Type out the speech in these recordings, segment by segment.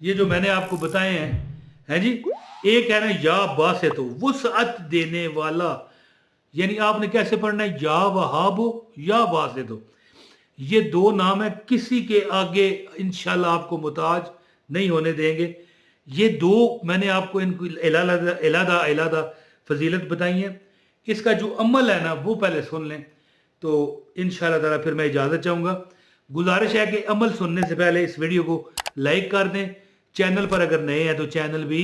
یہ جو میں نے آپ کو بتائے ہیں جی، ایک ہے نا یا باسط وسعت دینے والا، یعنی آپ نے کیسے پڑھنا ہے، یا وہاب یا باسط. یہ دو نام ہیں، کسی کے آگے انشاءاللہ آپ کو محتاج نہیں ہونے دیں گے. یہ دو میں نے آپ کو ان کو علیحدہ فضیلت بتائی ہیں. اس کا جو عمل ہے نا وہ پہلے سن لیں تو انشاءاللہ تعالیٰ پھر میں اجازت چاہوں گا. گزارش ہے کہ عمل سننے سے پہلے اس ویڈیو کو لائک کر دیں. چینل پر اگر نئے ہیں تو چینل بھی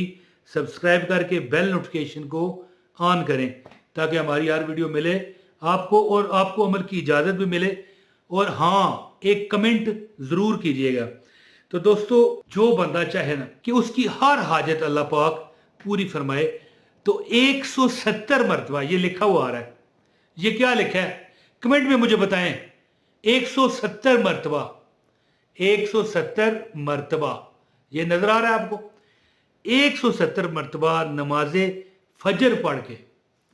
سبسکرائب کر کے بیل نوٹیفیکیشن کو آن کریں تاکہ ہماری ہر ویڈیو ملے آپ کو، اور آپ کو عمل کی اجازت بھی ملے. اور ہاں، ایک کمنٹ ضرور کیجئے گا. تو دوستو، جو بندہ چاہے نا کہ اس کی ہر حاجت اللہ پاک پوری فرمائے تو 170 مرتبہ یہ لکھا ہوا آ رہا ہے. یہ کیا لکھا ہے کمنٹ میں مجھے بتائیں. 170 مرتبہ، 170 مرتبہ یہ نظر آ رہا ہے آپ کو. 170 مرتبہ نماز فجر پڑھ کے،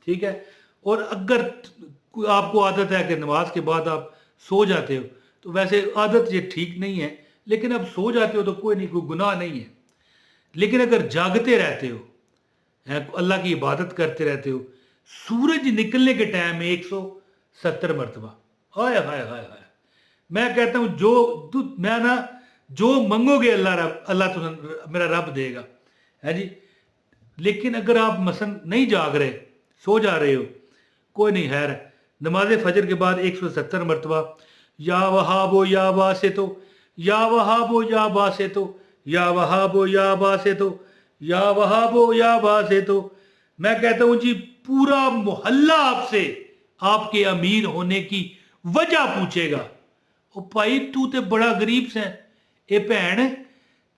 ٹھیک ہے. اور اگر آپ کو عادت ہے کہ نماز کے بعد آپ سو جاتے ہو تو ویسے عادت یہ ٹھیک نہیں ہے، لیکن اب سو جاتے ہو تو کوئی نہیں، کوئی گناہ نہیں ہے. لیکن اگر جاگتے رہتے ہو، اللہ کی عبادت کرتے رہتے ہو، سورج نکلنے کے ٹائم میں 170 مرتبہ، ہائے ہائے ہائے ہائے. میں کہتا ہوں جو منگو گے اللہ تو میرا رب دے گا، ہے جی. لیکن اگر آپ مثلا نہیں جاگ رہے، سو جا رہے ہو، کوئی نہیں، خیر ہے. نماز فجر کے بعد 170 مرتبہ یا وہابو یا باسطو، یا وہابو یا باسطو، یا وہابو یا باسطو، یا وہابو یا باسطو. میں کہتا ہوں جی، پورا محلہ آپ سے آپ کے امیر ہونے کی وجہ پوچھے گا. او بھائی تو تے بڑا غریب سے، اے بہن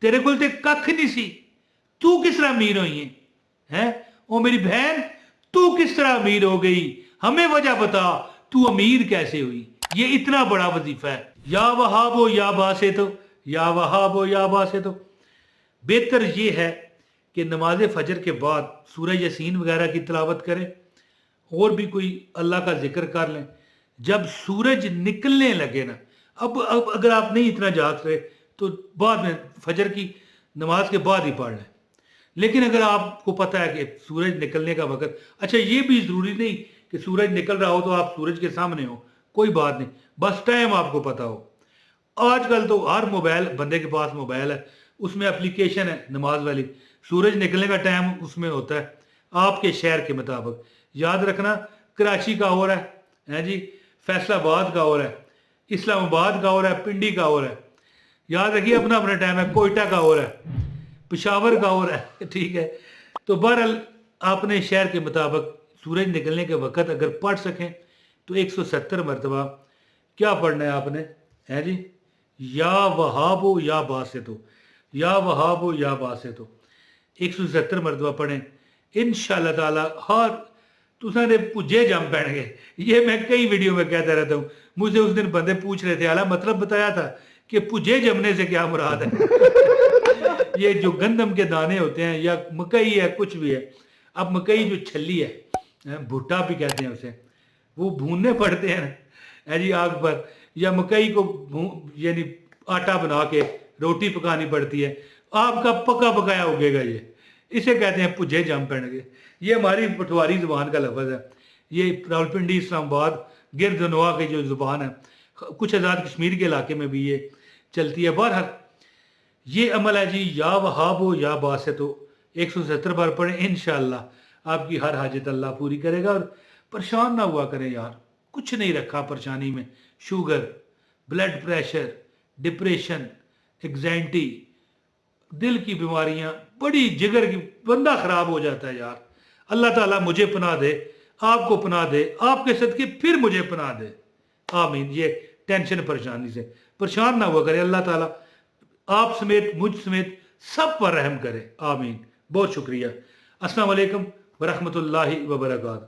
تیرے کول تے ککھ نہیں سی، تو کس طرح امیر ہوئی ہے؟ او میری بہن، تو کس طرح امیر ہو گئی؟ ہمیں وجہ بتا، تو امیر کیسے ہوئی؟ یہ اتنا بڑا وظیفہ ہے. یا وہابو یا باسطو، یا وہابو یا باسطو. بہتر یہ ہے کہ نماز فجر کے بعد سورہ یاسین وغیرہ کی تلاوت کریں، اور بھی کوئی اللہ کا ذکر کر لیں. جب سورج نکلنے لگے نا، اب اگر آپ نہیں اتنا جاگ رہے تو بعد میں فجر کی نماز کے بعد ہی پڑھ لیں. لیکن اگر آپ کو پتہ ہے کہ سورج نکلنے کا وقت، اچھا یہ بھی ضروری نہیں کہ سورج نکل رہا ہو تو آپ سورج کے سامنے ہو، کوئی بات نہیں، بس ٹائم آپ کو پتہ ہو. آج کل تو ہر موبائل بندے کے پاس موبائل ہے، اس میں اپلیکیشن ہے نماز والی، سورج نکلنے کا ٹائم اس میں ہوتا ہے آپ کے شہر کے مطابق. یاد رکھنا، کراچی کا اور ہے جی، فیصل آباد کا اور ہے، اسلام آباد کا اور ہے، پنڈی کا اور ہے. یاد رکھیے اپنا اپنا ٹائم ہے. کوئٹہ کا اور ہے، پشاور کا اور ہے، ٹھیک ہے. تو بہرحال اپنے شہر کے مطابق سورج نکلنے کے وقت اگر پڑھ سکیں تو 170 مرتبہ کیا پڑھنا ہے آپ نے، ہے جی، یا وہابو یا باسطو، یا وہابو یا باسطو. 170 مرتبہ پڑھیں انشاءاللہ تعالی. ہر تُساں دے پجے جم پڑیں گے. یہ میں کئی ویڈیو میں کہتا رہتا ہوں. مجھ سے اس دن بندے پوچھ رہے تھے، اعلیٰ مطلب بتایا تھا کہ پجے جمنے سے کیا مراد ہے؟ یہ جو گندم کے دانے ہوتے ہیں یا مکئی ہے، کچھ بھی ہے. اب مکئی جو چھلی ہے، بھٹا بھی کہتے ہیں اسے، وہ بھوننے پڑتے ہیں جی آگ پر، یا مکئی کو یعنی آٹا بنا کے روٹی پکانی پڑتی ہے. آپ کا پکا پکایا اگے گا، یہ اسے کہتے ہیں پجے جم پڑیں گے. یہ ہماری پٹواری زبان کا لفظ ہے. یہ راولپنڈی، اسلام آباد، گرد نواح کی جو زبان ہے، کچھ آزاد کشمیر کے علاقے میں بھی یہ چلتی ہے. بہرحال یہ عمل ہے جی، یا وہابو یا باسطو. 170 بار پڑھیں، انشاءاللہ آپ کی ہر حاجت اللہ پوری کرے گا. اور پریشان نہ ہوا کریں یار، کچھ نہیں رکھا پریشانی میں. Sugar, blood pressure, depression, anxiety, دل کی بیماریاں، بڑی جگر کی، بندہ خراب ہو جاتا ہے یار. اللہ تعالیٰ مجھے پناہ دے، آپ کو پناہ دے، آپ کے صدقے پھر مجھے پناہ دے، آمین. یہ ٹینشن پریشانی سے پریشان نہ ہوا کرے. اللہ تعالیٰ آپ سمیت، مجھ سمیت سب پر رحم کرے، آمین. بہت شکریہ. السلام علیکم ورحمۃ اللہ وبرکاتہ.